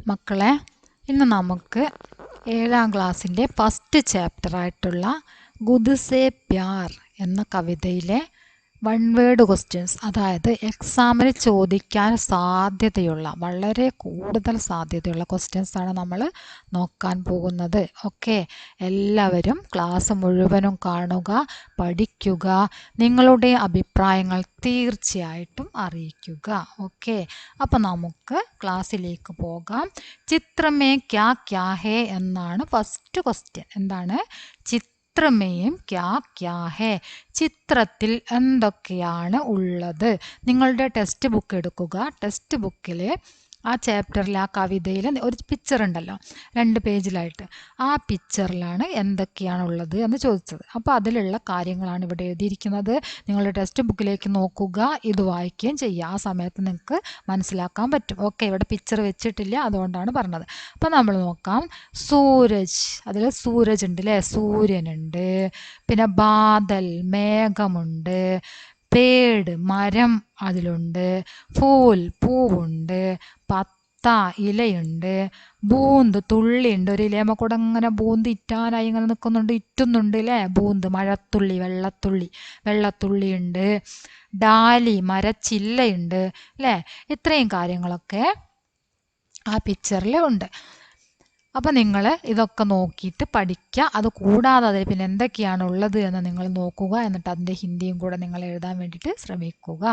മക്കളെ, ഇന്ന് നമുക്ക് 7ാം ക്ലാസ്സിൻ്റെ ഫസ്റ്റ് ചാപ്റ്ററായിട്ടുള്ള ഗുദ് സേ പ്യാർ എന്ന കവിതയിലെ വൺ വേർഡ് ക്വസ്റ്റ്യൻസ്, അതായത് എക്സാമിന് ചോദിക്കാൻ സാധ്യതയുള്ള, വളരെ കൂടുതൽ സാധ്യതയുള്ള ക്വസ്റ്റ്യൻസാണ് നമ്മൾ നോക്കാൻ പോകുന്നത്. ഓക്കെ, എല്ലാവരും ക്ലാസ് മുഴുവനും കാണുക, പഠിക്കുക, നിങ്ങളുടെ അഭിപ്രായങ്ങൾ തീർച്ചയായിട്ടും അറിയിക്കുക. ഓക്കെ, അപ്പം നമുക്ക് ക്ലാസ്സിലേക്ക് പോകാം. ചിത്രമേ ക്യാ ക്യാ ഹേ എന്നാണ് ഫസ്റ്റ് ക്വസ്റ്റ്യൻ. എന്താണ്? ചിത്രമേയും ക്യാ ക്യാ ഹേ, ചിത്രത്തിൽ എന്തൊക്കെയാണ് ഉള്ളത്? നിങ്ങളുടെ ടെക്സ്റ്റ് ബുക്ക് എടുക്കുക. ടെക്സ്റ്റ് ബുക്കിൽ ആ ചാപ്റ്ററിൽ, ആ കവിതയിൽ ഒരു പിക്ചർ ഉണ്ടല്ലോ, 2 പേജിലായിട്ട്. ആ പിക്ചറിലാണ് എന്തൊക്കെയാണ് ഉള്ളത് എന്ന് ചോദിച്ചത്. അപ്പോൾ അതിലുള്ള കാര്യങ്ങളാണ് ഇവിടെ എഴുതിയിരിക്കുന്നത്. നിങ്ങളുടെ ടെക്സ്റ്റ് ബുക്കിലേക്ക് നോക്കുക, ഇത് വായിക്കുകയും ചെയ്യുക. ആ സമയത്ത് നിങ്ങൾക്ക് മനസ്സിലാക്കാൻ പറ്റും. ഓക്കെ, ഇവിടെ പിക്ചർ വെച്ചിട്ടില്ല, അതുകൊണ്ടാണ് പറഞ്ഞത്. അപ്പോൾ നമ്മൾ നോക്കാം. സൂരജ്, അതിൽ സൂരജ് ഉണ്ട് അല്ലേ, സൂര്യനുണ്ട്. പിന്നെ ബാദൽ, മേഘമുണ്ട്. പേട്, മരം അതിലുണ്ട്. ഫൂൽ, പൂവുണ്ട്. പത്ത, ഇലയുണ്ട്. ബൂന്ത്, തുള്ളിയുണ്ട്. ഒരു ഇലയമ്മ കൂടെ ഇങ്ങനെ ബൂന്ത് ഇറ്റാനായി ഇങ്ങനെ നിൽക്കുന്നുണ്ട്, ഇറ്റുന്നുണ്ട് അല്ലേ. ബൂന്ത്, മഴത്തുള്ളി, വെള്ളത്തുള്ളിയുണ്ട്. ഡാലി, മരച്ചില്ലയുണ്ട് അല്ലേ. ഇത്രയും കാര്യങ്ങളൊക്കെ ആ പിക്ചറിൽ ഉണ്ട്. അപ്പം നിങ്ങൾ ഇതൊക്കെ നോക്കിയിട്ട് പഠിക്കുക. അത് കൂടാതെ അതിൽ പിന്നെ എന്തൊക്കെയാണ് ഉള്ളത് എന്ന് നിങ്ങൾ നോക്കുക. എന്നിട്ട് അതിൻ്റെ ഹിന്ദിയും കൂടെ നിങ്ങൾ എഴുതാൻ വേണ്ടിയിട്ട് ശ്രമിക്കുക.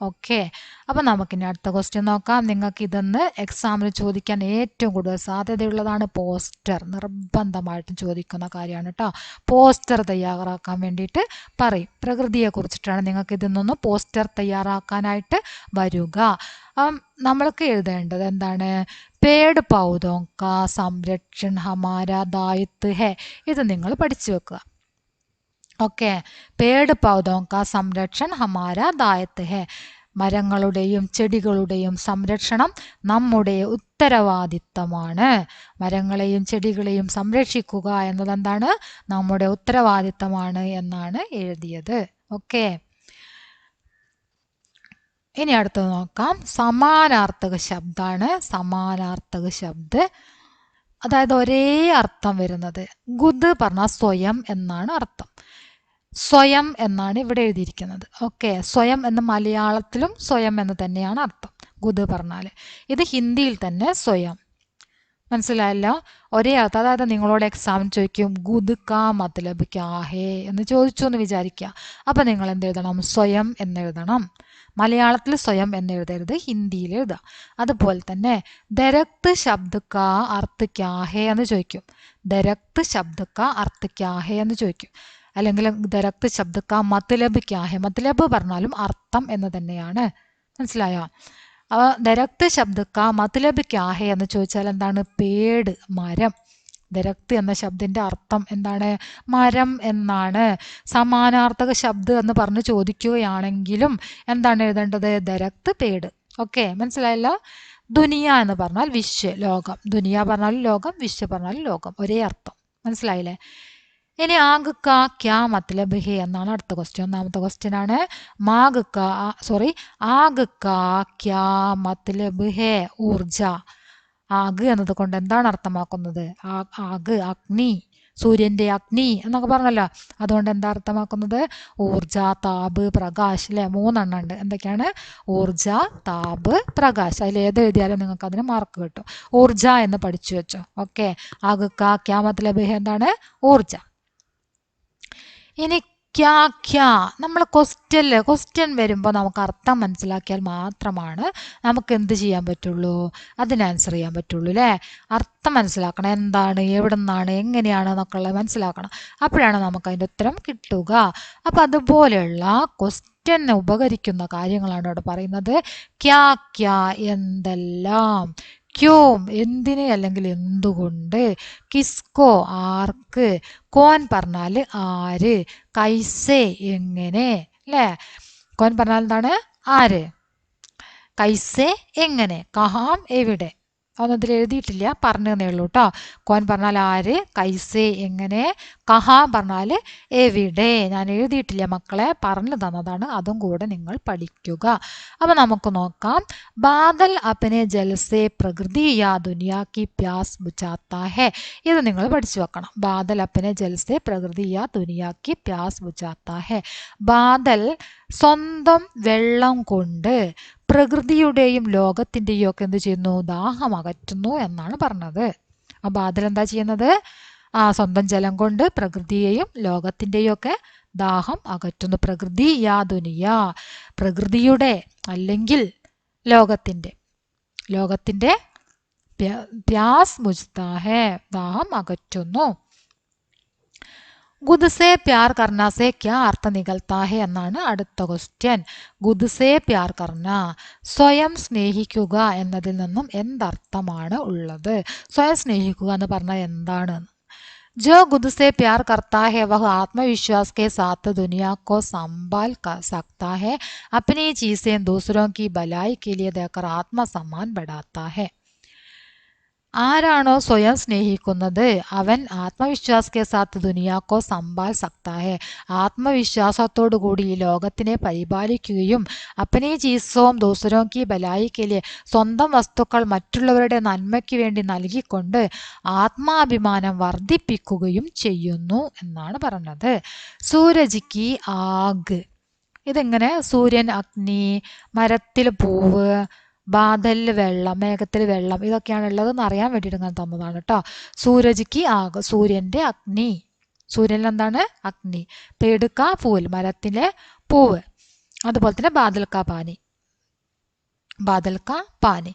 ഓക്കെ, അപ്പം നമുക്കിനി അടുത്ത ക്വസ്റ്റ്യൻ നോക്കാം. നിങ്ങൾക്ക് ഇതൊന്ന് എക്സാമിന് ചോദിക്കാൻ ഏറ്റവും കൂടുതൽ സാധ്യതയുള്ളതാണ് പോസ്റ്റർ. നിർബന്ധമായിട്ടും ചോദിക്കുന്ന കാര്യമാണ് കേട്ടോ. പോസ്റ്റർ തയ്യാറാക്കാൻ വേണ്ടിയിട്ട് പറയും. പ്രകൃതിയെക്കുറിച്ചിട്ടാണ്. നിങ്ങൾക്ക് ഇതിൽ നിന്ന് പോസ്റ്റർ തയ്യാറാക്കാനായിട്ട് വരിക. നമ്മൾക്ക് എഴുതേണ്ടത് എന്താണ്? പേട് പൗധോं का സംരക്ഷൺ ഹമാരാ ദായിത്വ ഹേ. ഇത് നിങ്ങൾ പഠിച്ചു വെക്കുക. ഓക്കെ, പേട് പൗധോं का സംരക്ഷൺ ഹമാരാ ദായിത്വ ഹേ. മരങ്ങളുടെയും ചെടികളുടെയും സംരക്ഷണം നമ്മുടെ ഉത്തരവാദിത്തമാണ്. മരങ്ങളെയും ചെടികളെയും സംരക്ഷിക്കുക എന്നതെന്താണ്? നമ്മുടെ ഉത്തരവാദിത്തമാണ് എന്നാണ് എഴുതിയത്. ഓക്കെ, ഇനി അടുത്തത് നോക്കാം. സമാനാർത്ഥക ശബ്ദമാണ്. സമാനാർത്ഥക ശബ്ദ, അതായത് ഒരേ അർത്ഥം വരുന്നത്. ഗുദ് പറഞ്ഞാൽ സ്വയം എന്നാണ് അർത്ഥം. സ്വയം എന്നാണ് ഇവിടെ എഴുതിയിരിക്കുന്നത്. ഓക്കെ, സ്വയം എന്ന് മലയാളത്തിലും സ്വയം എന്ന് തന്നെയാണ് അർത്ഥം. ഗുദ് പറഞ്ഞാൽ ഇത് ഹിന്ദിയിൽ തന്നെ സ്വയം. മനസ്സിലായല്ലോ? ഒരേ അർത്ഥം. അതായത് നിങ്ങളോട് എക്സാം ചോദിക്കും ഗുദ് കാ മത്ലബ് ക്യാ ഹേ എന്ന് ചോദിച്ചു എന്ന് വിചാരിക്കുക. അപ്പം നിങ്ങൾ എന്തെഴുതണം? സ്വയം എന്നെഴുതണം. മലയാളത്തിൽ സ്വയം എന്നെഴുതരുത്, ഹിന്ദിയിൽ എഴുതുക. അതുപോലെ തന്നെ ദരക്ത് ശബ്ദ കാ അർത്ഥ ക്യാ ഹേ എന്ന് ചോദിക്കും. ദരക്ത് ശബ്ദ കാ അർത്ഥ ക്യാ ഹേ എന്ന് ചോദിക്കും. അല്ലെങ്കിൽ ദരക്ത് ശബ്ദ കാ മത്ലബ് ക്യാ ഹേ. മത്ലബ് പറഞ്ഞാലും അർത്ഥം എന്ന് തന്നെയാണ്. മനസ്സിലായോ? ദരക്ത് ശബ്ദ കാ മത്ലബ് ക്യാ ഹേ എന്ന് ചോദിച്ചാൽ എന്താണ്? പേട്, മരം. ദരക്ത് എന്ന ശബ്ദത്തിന്റെ അർത്ഥം എന്താണ്? മരം എന്നാണ്. സമാനാർത്ഥക ശബ്ദം എന്ന് പറഞ്ഞ് ചോദിക്കുകയാണെങ്കിലും എന്താണ് എഴുതേണ്ടത്? ദരക്ത്, പേട്. ഓക്കെ, മനസ്സിലായല്ലോ? ദുനിയ എന്ന് പറഞ്ഞാൽ വിശ്വ, ലോകം. ദുനിയ പറഞ്ഞാലും ലോകം, വിശ്വ പറഞ്ഞാലും ലോകം, ഒരേ അർത്ഥം. മനസ്സിലായില്ലേ? ഇനി ആഗ് കാ ക്യാ മത്ലബ് ഹേ എന്നാണ് അടുത്ത ക്വസ്റ്റ്യൻ. ഒന്നാമത്തെ ക്വസ്റ്റ്യൻ ആണ്. ആഗ് കാ ക്യാ മത്ലബ് ഹേ? ഊർജ. ആഗ് എന്നത് കൊണ്ട് എന്താണ് അർത്ഥമാക്കുന്നത്? ആഗ്, അഗ്നി, സൂര്യന്റെ അഗ്നി എന്നൊക്കെ പറഞ്ഞല്ലോ. അതുകൊണ്ട് എന്താ അർത്ഥമാക്കുന്നത്? ഊർജ, താപ്, പ്രകാശ് അല്ലെ. 3 എണ്ണം ഉണ്ട്. എന്തൊക്കെയാണ്? ഊർജ, താപ്, പ്രകാശ്. അതിൽ ഏത് എഴുതിയാലും നിങ്ങൾക്ക് അതിന് മാർക്ക് കിട്ടും. ഊർജ എന്ന് പഠിച്ചു വെച്ചോ. ഓക്കെ, ആഗ് കാ ക്യാ മത്ലബ് ഹേ എന്താണ്? ഊർജ. ഇനി ക്യാ ക്യാ, നമ്മൾ ക്വസ്റ്റ്യൻ വരുമ്പോൾ നമുക്ക് അർത്ഥം മനസ്സിലാക്കിയാൽ മാത്രമാണ് നമുക്ക് എന്ത് ചെയ്യാൻ പറ്റുള്ളൂ? അതിന് ആൻസർ ചെയ്യാൻ പറ്റുള്ളൂ അല്ലേ. അർത്ഥം മനസ്സിലാക്കണം. എന്താണ്, എവിടെ നിന്നാണ്, എങ്ങനെയാണ് എന്നൊക്കെ ഉള്ളത് മനസ്സിലാക്കണം. അപ്പോഴാണ് നമുക്ക് അതിൻ്റെ ഉത്തരം കിട്ടുക. അപ്പം അതുപോലെയുള്ള ക്വസ്റ്റ്യന് ഉപകരിക്കുന്ന കാര്യങ്ങളാണ് ഇവിടെ പറയുന്നത്. ക്യാ ക്യാ, എന്തെല്ലാം. ക്യോം, എന്തിന് അല്ലെങ്കിൽ എന്തുകൊണ്ട്. കിസ്കോ, ആർക്ക്. കോൻ പറഞ്ഞാൽ ആര്. കൈസേ, എങ്ങനെ അല്ലേ. കോൻ പറഞ്ഞാൽ എന്താണ്? ആര്. കൈസേ, എങ്ങനെ. കഹാം, എവിടെ. അതൊന്നും ഇതിൽ എഴുതിയിട്ടില്ല, പറഞ്ഞു തന്നേ ഉള്ളൂ കേട്ടോ. കോൻ പറഞ്ഞാൽ ആര്, കൈസേ എങ്ങനെ, കഹ പറഞ്ഞാൽ എവിടെ. ഞാൻ എഴുതിയിട്ടില്ല മക്കളെ, പറഞ്ഞു തന്നതാണ്, അതും കൂടെ നിങ്ങൾ പഠിക്കുക. അപ്പം നമുക്ക് നോക്കാം. ബാദൽ അപ്പനെ ജൽസെ പ്രകൃതി യാ ദുനിയാ കി പ്യാസ് ബുझാത്താ ഹെ. ഇത് നിങ്ങൾ പഠിച്ചു വെക്കണം. ബാദൽ അപ്പനെ ജൽസെ പ്രകൃതി യാ ദുനിയാ കി പ്യാസ് ബുझാത്താ ഹെ. ബാദൽ സ്വന്തം വെള്ളം കൊണ്ട് പ്രകൃതിയുടെയും ലോകത്തിൻ്റെയും ഒക്കെ എന്ത് ചെയ്യുന്നു, ദാഹം അകറ്റുന്നു എന്നാണ് പറഞ്ഞത്. ആ ബാദൽ എന്താ ചെയ്യുന്നത്, സ്വന്തം ജലം കൊണ്ട് പ്രകൃതിയെയും ലോകത്തിൻ്റെയും ഒക്കെ ദാഹം അകറ്റുന്നു. പ്രകൃതി യാ ദുനിയാ, പ്രകൃതിയുടെ അല്ലെങ്കിൽ ലോകത്തിൻ്റെ പ്യാസ് ബുझता है, ദാഹം അകറ്റുന്നു. ഗുദ്സെ പ്യാർ കർണാസെ ക്യാ അർത്ഥ നികൽത്താ ഹെ എന്നാണ് അടുത്ത ക്വസ്റ്റ്യൻ. ഗുദ്സെ പ്യാർ കർണ, സ്വയം സ്നേഹിക്കുക എന്നതിൽ നിന്നും എന്തർത്ഥമാണ് ഉള്ളത്? സ്വയം സ്നേഹിക്കുക എന്ന് പറഞ്ഞാൽ എന്താണ്? जो खुद से प्यार करता है वह आत्मविश्वास के साथ दुनिया को संभाल सकता है, अपनी चीजें दूसरों की भलाई के लिए देकर आत्मसम्मान बढ़ाता है. ആരാണോ സ്വയം സ്നേഹിക്കുന്നത് അവൻ ആത്മവിശ്വാസ് കെ സാത്ത് ദുനിയാക്കോ സംഭാൽ സക്താ ഹെ, ആത്മവിശ്വാസത്തോടു കൂടി ഈ ലോകത്തിനെ പരിപാലിക്കുകയും അപ്പനെ ചീസോം ദൂസരോം കി ബലായി കെ ലിയെ, സ്വന്തം വസ്തുക്കൾ മറ്റുള്ളവരുടെ നന്മയ്ക്ക് വേണ്ടി നൽകിക്കൊണ്ട് ആത്മാഭിമാനം വർദ്ധിപ്പിക്കുകയും ചെയ്യുന്നു എന്നാണ് പറഞ്ഞത്. സൂരജ് കി ആഗ്, ഇതെങ്ങനെ? സൂര്യൻ അഗ്നി, മരത്തിൽ പൂവ്, ബാദലിൽ വെള്ളം, മേഘത്തിൽ വെള്ളം, ഇതൊക്കെയാണ് ഉള്ളതെന്ന് അറിയാൻ വേണ്ടിയിട്ട് ഞാൻ തന്നതാണ് കേട്ടോ. സൂരജ്ക്ക് ആഗ്, സൂര്യൻ്റെ അഗ്നി, സൂര്യനിൽ എന്താണ്? അഗ്നി. പേടുക്ക ഫൂൽ, മരത്തിലെ പൂവ്. അതുപോലെ തന്നെ ബാദൽക്ക പാനി.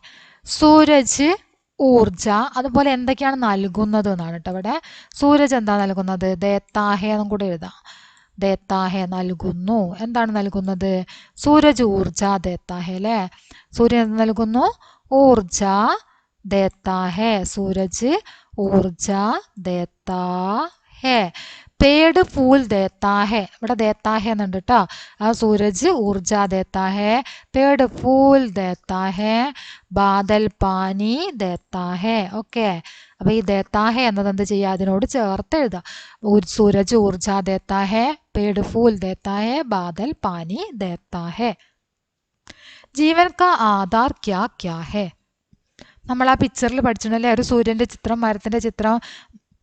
സൂരജ് ഊർജ, അതുപോലെ എന്തൊക്കെയാണ് നൽകുന്നത് എന്നാണ് കേട്ടോ ഇവിടെ. സൂരജ് എന്താ നൽകുന്നത്? ദേത്താഹെ എന്നും കൂടെ എഴുതാം. ദേത്താഹെ നൽകുന്നു. എന്താണ് നൽകുന്നത്? സൂരജ് ഊർജ ദേത്താഹെ അല്ലേ. സൂര്യൻ എന്ത് നൽകുന്നു? ഊർജ ദേത്താഹെ. സൂരജ് ഊർജ ദേത്താഹെ. പേട് ഫൂൽ ദേത്താഹെ, ഇവിടെ ദേത്താഹെ എന്നുണ്ട് കേട്ടോ. സൂരജ് ഊർജ ദേത്താഹെ, പേട് ഫൂൽ ദേത്താഹെ, ബാദൽ പാനി ദേത്താഹെ. ഓക്കെ, അപ്പൊ ഈ ദേത്താഹെ എന്നത് എന്ത് ചെയ്യുക? അതിനോട് ചേർത്ത് എഴുതാം. സൂരജ് ഊർജ ദേത്താഹെ, പേട് ഫൂൽ ദേത്താഹെ, ബാദൽ പാനി ദേത്താഹെ. ജീവൻ കാ ആധാർ ക്യാ ക്യാ ഹെ? നമ്മൾ ആ പിക്ചറിൽ പഠിച്ചിട്ടുണ്ടല്ലേ, ഒരു സൂര്യന്റെ ചിത്രം, മരത്തിന്റെ ചിത്രം,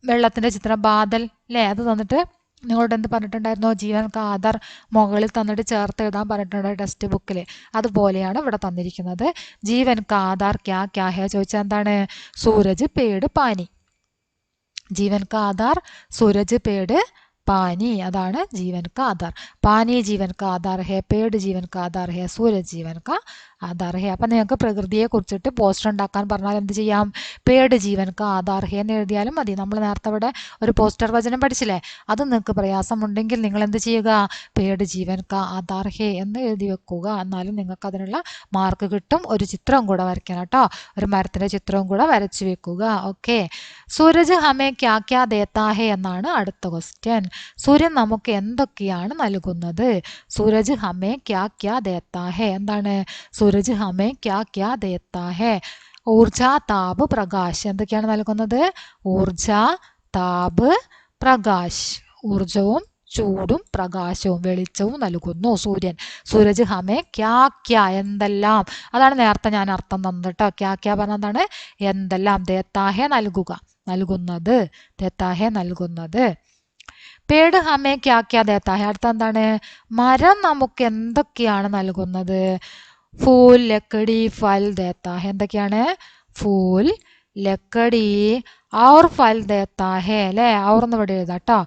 വെള്ളത്തിന്റെ ചിത്രം, ബാദൽ അല്ലേ, അത് തന്നിട്ട് നിങ്ങളോട് എന്ത് പറഞ്ഞിട്ടുണ്ടായിരുന്നോ? ജീവൻ കാ ആധാർ മുകളിൽ തന്നിട്ട് ചേർത്ത് എഴുതാൻ പറഞ്ഞിട്ടുണ്ട് ടെക്സ്റ്റ് ബുക്കിൽ. അതുപോലെയാണ് ഇവിടെ തന്നിരിക്കുന്നത്. ജീവൻ കാ ആധാർ ക്യാ ക്യാ ഹെ ചോദിച്ചാൽ എന്താണ്? സൂരജ് പേട് പാനി. ജീവൻ കാ ആധാർ സൂരജ് പേട് പാനി, അതാണ് ജീവൻ കാ ആധാർ. പാനി ജീവൻ കാ ആധാർ ഹെ, പേട് ജീവൻ കാ ആധാർ ഹെ, സൂരജ് ജീവൻ കാ ആധാർ ഹെ. അപ്പം നിങ്ങൾക്ക് പ്രകൃതിയെ കുറിച്ചിട്ട് പോസ്റ്റർ ഉണ്ടാക്കാൻ പറഞ്ഞാൽ എന്ത് ചെയ്യാം? പേട് ജീവൻ കാ ആധാർ ഹെ എന്ന് എഴുതിയാലും മതി. നമ്മൾ നേരത്തെ ഇവിടെ ഒരു പോസ്റ്റർ വചനം പഠിച്ചില്ലേ, അത് നിങ്ങൾക്ക് പ്രയാസമുണ്ടെങ്കിൽ നിങ്ങൾ എന്ത് ചെയ്യുക? പേട് ജീവൻ കാ ആധാർ ഹെ എന്ന് എഴുതി വെക്കുക. എന്നാലും നിങ്ങൾക്ക് അതിനുള്ള മാർക്ക് കിട്ടും. ഒരു ചിത്രം കൂടെ വരയ്ക്കണം കേട്ടോ, ഒരു മരത്തിൻ്റെ ചിത്രവും കൂടെ വരച്ചു വെക്കുക. ഓക്കെ, സൂരജ് ഹമേ ക്യാ ക്യാ ദേത്താ ഹെ എന്നാണ് അടുത്ത ക്വസ്റ്റ്യൻ. സൂര്യൻ നമുക്ക് എന്തൊക്കെയാണ് നൽകുന്നത്? സൂരജ് ഹമേ ക്യാ ക്യാ ദേത്താ ഹെ, എന്താണ്? സൂരജ് ഹമേ ക്യാ ക്യാ ദേത്താ ഹെ. ഊർജ, താപ്, പ്രകാശ്, എന്തൊക്കെയാണ് നൽകുന്നത്? ഊർജ, താപ്, പ്രകാശ്. ഊർജവും ചൂടും പ്രകാശവും വെളിച്ചവും നൽകുന്നു സൂര്യൻ. സൂരജ് ഹമേ ക്യാ ക്യാ, എന്തെല്ലാം, അതാണ് നേരത്തെ ഞാൻ അർത്ഥം തന്നത് കേട്ടോ. ക്യാ ക്യാ പറഞ്ഞ എന്താണ്? എന്തെല്ലാം. ദേത്താഹെ നൽകുക, നൽകുന്നത്. ദേത്താഹെ നൽകുന്നത്. പേട് ഹമേ ക്യാ ക്യാ ദേത്താഹെ, അടുത്ത എന്താണ്? മരം നമുക്ക് എന്തൊക്കെയാണ് നൽകുന്നത്? ഫൂൽ, ലക്കടി, ഫൽ ദേത്താഹെ. എന്തൊക്കെയാണ്? ഫൂൽ, ലക്കടി, ഔർ ഫൽ ദേത്താഹെ അല്ലേ. ഔർന്ന് ഇവിടെ എഴുതാം കേട്ടോ.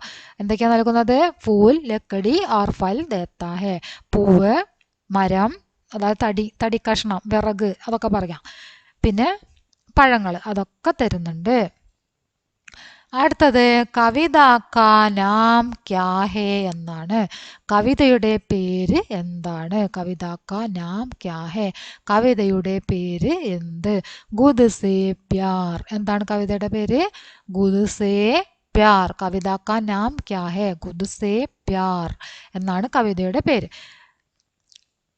എന്തൊക്കെയാണ് നൽകുന്നത്? ഫൂൽ, ലക്കടി, ഔർ ഫൽ ദേത്താഹെ. പൂവ്, മരം, അതായത് തടി കഷ്ണം, വിറക്, അതൊക്കെ പറയാം. പിന്നെ പഴങ്ങൾ, അതൊക്കെ തരുന്നുണ്ട്. അടുത്തത് കവിത കാ നാം ക്യാ ഹേ എന്നാണ്. കവിതയുടെ പേര് എന്താണ്? കവിത കാ നാം ക്യാ ഹേ, കവിതയുടെ പേര് എന്ത്? ഗുദ് സേ പ്യാർ, എന്താണ് കവിതയുടെ പേര്? ഗുദ് സേ പ്യാർ. കവിത കാ നാം ക്യാ ഹേ? ഗുദ് സേ പ്യാർ എന്നാണ് കവിതയുടെ പേര്.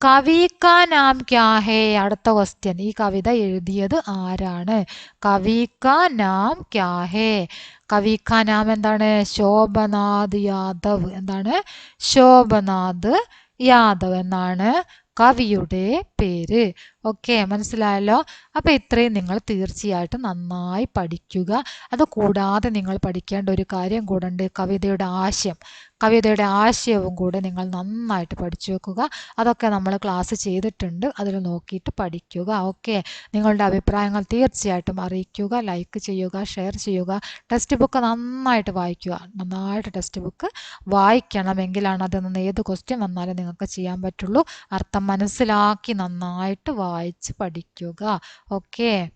കവി കാ നാം ക്യാ ഹേ? അടുത്ത ക്വസ്റ്റ്യൻ. ഈ കവിത എഴുതിയത് ആരാണ്? കവി കാ നാം ക്യാ ഹേ? കവി കാ നാം എന്താണ്? ശോഭനാഥ് യാദവ്. എന്താണ്? ശോഭനാഥ് യാദവ് എന്നാണ് കവിയുടെ പേര്. ഓക്കെ, മനസ്സിലായല്ലോ? അപ്പോൾ ഇത്രയും നിങ്ങൾ തീർച്ചയായിട്ടും നന്നായി പഠിക്കുക. അത് കൂടാതെ നിങ്ങൾ പഠിക്കേണ്ട ഒരു കാര്യം കൂടെ ഉണ്ട്, കവിതയുടെ ആശയം. കവിതയുടെ ആശയവും കൂടെ നിങ്ങൾ നന്നായിട്ട് പഠിച്ചു വെക്കുക. അതൊക്കെ നമ്മൾ ക്ലാസ് ചെയ്തിട്ടുണ്ട്, അതിൽ നോക്കിയിട്ട് പഠിക്കുക. ഓക്കെ, നിങ്ങളുടെ അഭിപ്രായങ്ങൾ തീർച്ചയായിട്ടും അറിയിക്കുക, ലൈക്ക് ചെയ്യുക, ഷെയർ ചെയ്യുക. ടെക്സ്റ്റ് ബുക്ക് നന്നായിട്ട് വായിക്കുക. നന്നായിട്ട് ടെക്സ്റ്റ് ബുക്ക് വായിക്കണമെങ്കിലാണ് അതിൽ നിന്ന് ഏത് ക്വസ്റ്റ്യൻ വന്നാലും നിങ്ങൾക്ക് ചെയ്യാൻ പറ്റുള്ളൂ. അർത്ഥം മനസ്സിലാക്കി നന്നായിട്ട് വായിച്ച് പഠിക്കുക. ഓക്കെ.